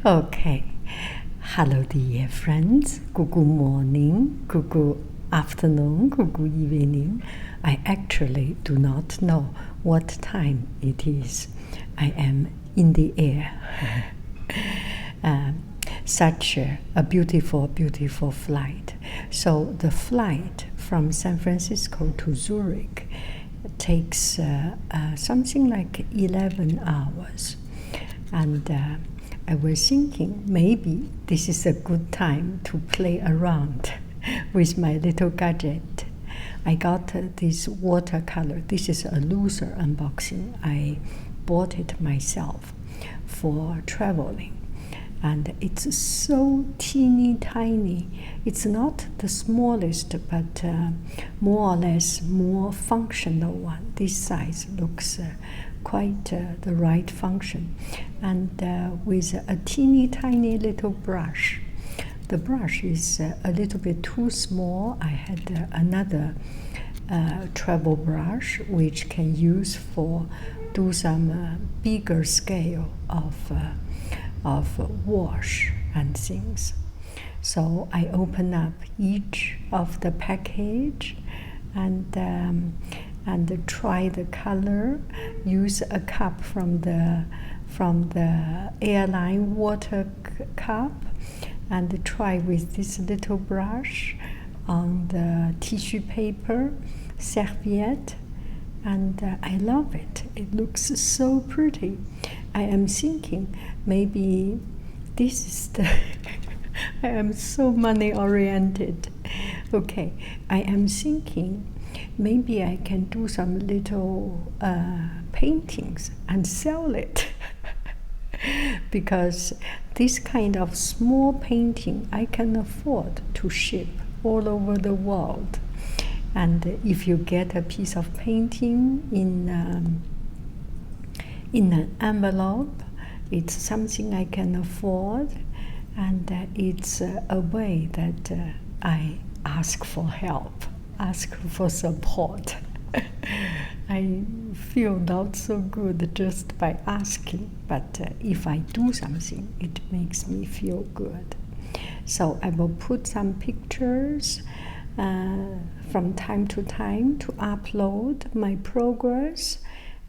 Okay. Hello, dear friends. Good morning, good afternoon, good evening. I actually do not know what time it is. I am in the air. Such a beautiful, beautiful flight. So the flight from San Francisco to Zurich takes something like 11 hours. And I was thinking maybe this is a good time to play around with my little gadget. I got this watercolor. This is a loser unboxing. I bought it myself for traveling. And it's so teeny tiny. It's not the smallest, but more or less more functional one. This size looks quite the right function. And with a teeny tiny little brush. The brush is a little bit too small. I had another travel brush which can use for do some bigger scale of wash and things. So I open up each of the package and try the color. Use a cup from the airline water cup, and try with this little brush on the tissue paper, serviette, and I love it. It looks so pretty. I am thinking maybe this is the I am so money oriented. Okay, I am thinking maybe I can do some little paintings and sell it. Because this kind of small painting I can afford to ship all over the world. And if you get a piece of painting in an envelope, it's something I can afford, and it's a way that I ask for help, ask for support. I feel not so good just by asking, but if I do something, it makes me feel good. So I will put some pictures from time to time to upload my progress.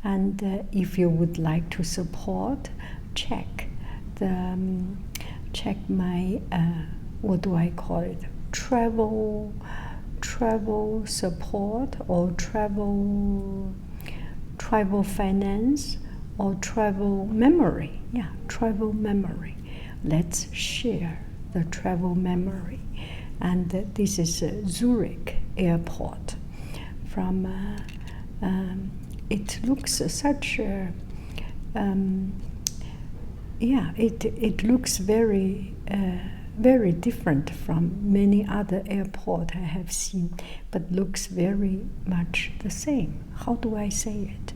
And if you would like to support, check my what do I call it? Travel support, or travel finance, or travel memory. Yeah, travel memory. Let's share the travel memory. And this is Zurich airport. From it looks such a it looks very very different from many other airports I have seen, but looks very much the same. How do I say it?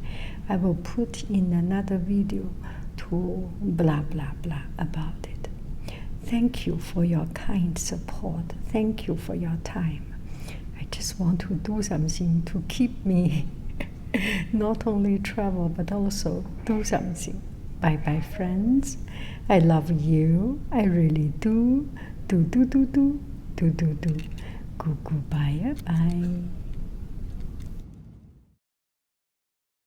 I will put in another video to blah blah blah about it. Thank you for your kind support. Thank you for your time. I just want to do something to keep me not only travel but also do something. Bye bye, friends. I love you. I really do. Do. Goodbye. Bye.